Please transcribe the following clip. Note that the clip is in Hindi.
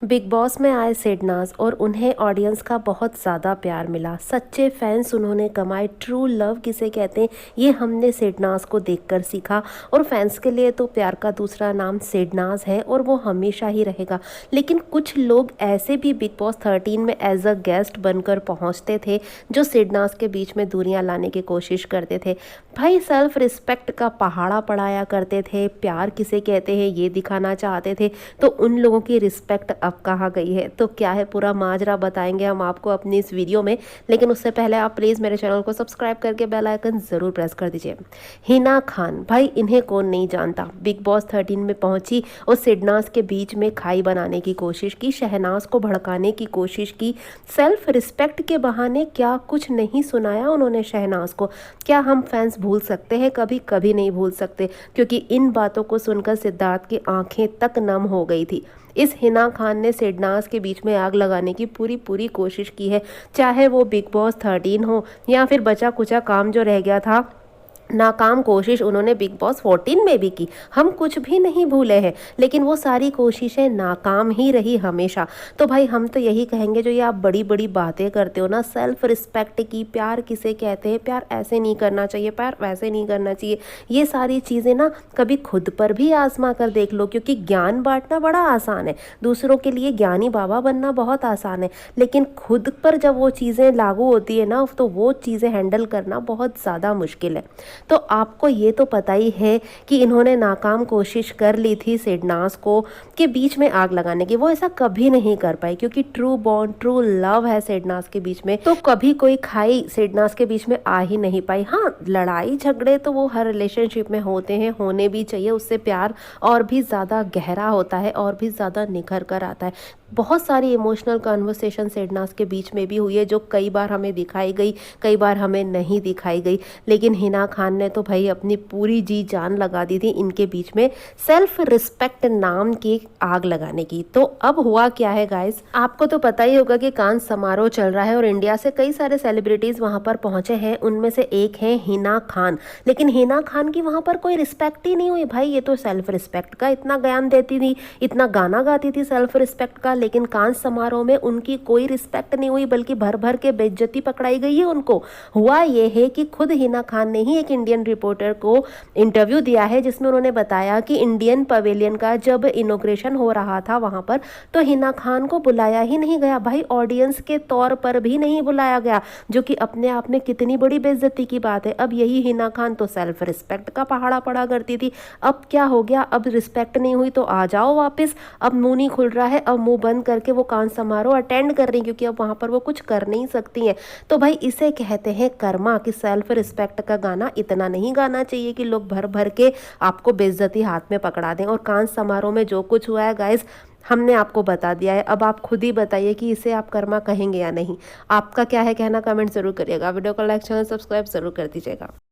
बिग बॉस में आए सिडनाज और उन्हें ऑडियंस का बहुत ज़्यादा प्यार मिला। सच्चे फैंस उन्होंने कमाए। ट्रू लव किसे कहते हैं ये हमने सिडनाज को देखकर सीखा। और फैंस के लिए तो प्यार का दूसरा नाम सिडनाज है और वो हमेशा ही रहेगा। लेकिन कुछ लोग ऐसे भी बिग बॉस 13 में एज अ गेस्ट बनकर पहुंचते थे जो सिडनाज के बीच में दूरियां लाने की कोशिश करते थे। भाई सेल्फ रिस्पेक्ट का पहाड़ा पढ़ाया करते थे, प्यार किसे कहते हैं ये दिखाना चाहते थे। तो उन लोगों की रिस्पेक्ट अब कहाँ गई है? तो क्या है पूरा माजरा बताएंगे हम आपको अपनी इस वीडियो में। लेकिन उससे पहले आप प्लीज़ मेरे चैनल को सब्सक्राइब करके बेल आइकन ज़रूर प्रेस कर दीजिए। हिना खान, भाई इन्हें कौन नहीं जानता। बिग बॉस 13 में पहुंची और सिडनाज के बीच में खाई बनाने की कोशिश की, शहनाज को भड़काने की कोशिश की। सेल्फ रिस्पेक्ट के बहाने क्या कुछ नहीं सुनाया उन्होंने शहनाज को। क्या हम फैंस भूल सकते हैं? कभी कभी नहीं भूल सकते, क्योंकि इन बातों को सुनकर सिद्धार्थ की आंखें तक नम हो गई थी। इस हिना खान ने सिडनाज के बीच में आग लगाने की पूरी पूरी कोशिश की है, चाहे वो बिग बॉस 13 हो या फिर बचा कुचा काम जो रह गया था। नाकाम कोशिश उन्होंने बिग बॉस 14 में भी की, हम कुछ भी नहीं भूले हैं। लेकिन वो सारी कोशिशें नाकाम ही रही हमेशा। तो भाई हम तो यही कहेंगे, जो ये आप बड़ी बड़ी बातें करते हो ना, सेल्फ रिस्पेक्ट की, प्यार किसे कहते हैं, प्यार ऐसे नहीं करना चाहिए, प्यार वैसे नहीं करना चाहिए, ये सारी चीज़ें ना कभी खुद पर भी आजमा कर देख लो। क्योंकि ज्ञान बांटना बड़ा आसान है, दूसरों के लिए ज्ञानी बाबा बनना बहुत आसान है, लेकिन खुद पर जब वो चीज़ें लागू होती है ना, तो वो चीज़ें हैंडल करना बहुत ज़्यादा मुश्किल है। तो आपको ये तो पता ही है कि इन्होंने नाकाम कोशिश कर ली थी सिडनाज को के बीच में आग लगाने की। वो ऐसा कभी नहीं कर पाई, क्योंकि ट्रू बॉन्ड, ट्रू लव है सिडनाज के बीच में। तो कभी कोई खाई सिडनाज के बीच में आ ही नहीं पाई। हाँ, लड़ाई झगड़े तो वो हर रिलेशनशिप में होते हैं, होने भी चाहिए। उससे प्यार और भी ज़्यादा गहरा होता है और भी ज़्यादा निखर कर आता है। बहुत सारी इमोशनल कन्वर्सेशन सिडनाज के बीच में भी हुई है, जो कई बार हमें दिखाई गई, कई बार हमें नहीं दिखाई गई। लेकिन हिना खान ने तो भाई अपनी पूरी जी जान लगा दी थी इनके बीच में सेल्फ रिस्पेक्ट नाम की आग लगाने की। तो अब हुआ क्या है गाइस, आपको तो पता ही होगा कि कान समारोह चल रहा है और इंडिया से कई सारे सेलिब्रिटीज वहां पर पहुंचे हैं। उनमें से एक है हिना खान। लेकिन हिना खान की वहां पर कोई रिस्पेक्ट ही नहीं हुई। भाई ये तो सेल्फ रिस्पेक्ट का इतना ज्ञान देती थी, इतना गाना गाती थी सेल्फ रिस्पेक्ट का, लेकिन कांच समारोह में उनकी कोई रिस्पेक्ट नहीं हुई, बल्कि भर भर के बेइज्जती पकड़ाई गई है उनको। हुआ ये है कि खुद हिना खान ने ही एक इंडियन रिपोर्टर को इंटरव्यू दिया है, जिसमें उन्होंने बताया कि इंडियन पवेलियन का जब इनॉग्रेशन हो रहा था वहां पर, तो हिना खान को बुलाया ही नहीं गया। भाई ऑडियंस के तौर पर भी नहीं बुलाया गया, जो कि अपने आप में कितनी बड़ी बेइज्जती की बात है। अब यही हिना खान तो सेल्फ रिस्पेक्ट का पहाड़ा पड़ा करती थी। अब क्या हो गया? अब रिस्पेक्ट नहीं हुई तो आ जाओ वापस। अब मुंह नहीं खुल रहा है, अब मुंह बंद करके वो कान समारोह अटेंड कर रही, क्योंकि अब वहां पर वो कुछ कर नहीं सकती हैं। तो भाई इसे कहते हैं कर्मा, कि सेल्फ रिस्पेक्ट का गाना इतना नहीं गाना चाहिए कि लोग भर भर के आपको बेइज्जती हाथ में पकड़ा दें। और कान समारोह में जो कुछ हुआ है गाइस, हमने आपको बता दिया है। अब आप खुद ही बताइए कि इसे आप कर्मा कहेंगे या नहीं। आपका क्या है कहना, कमेंट जरूर करिएगा। वीडियो को लाइक, चैनल सब्सक्राइब जरूर कर दीजिएगा।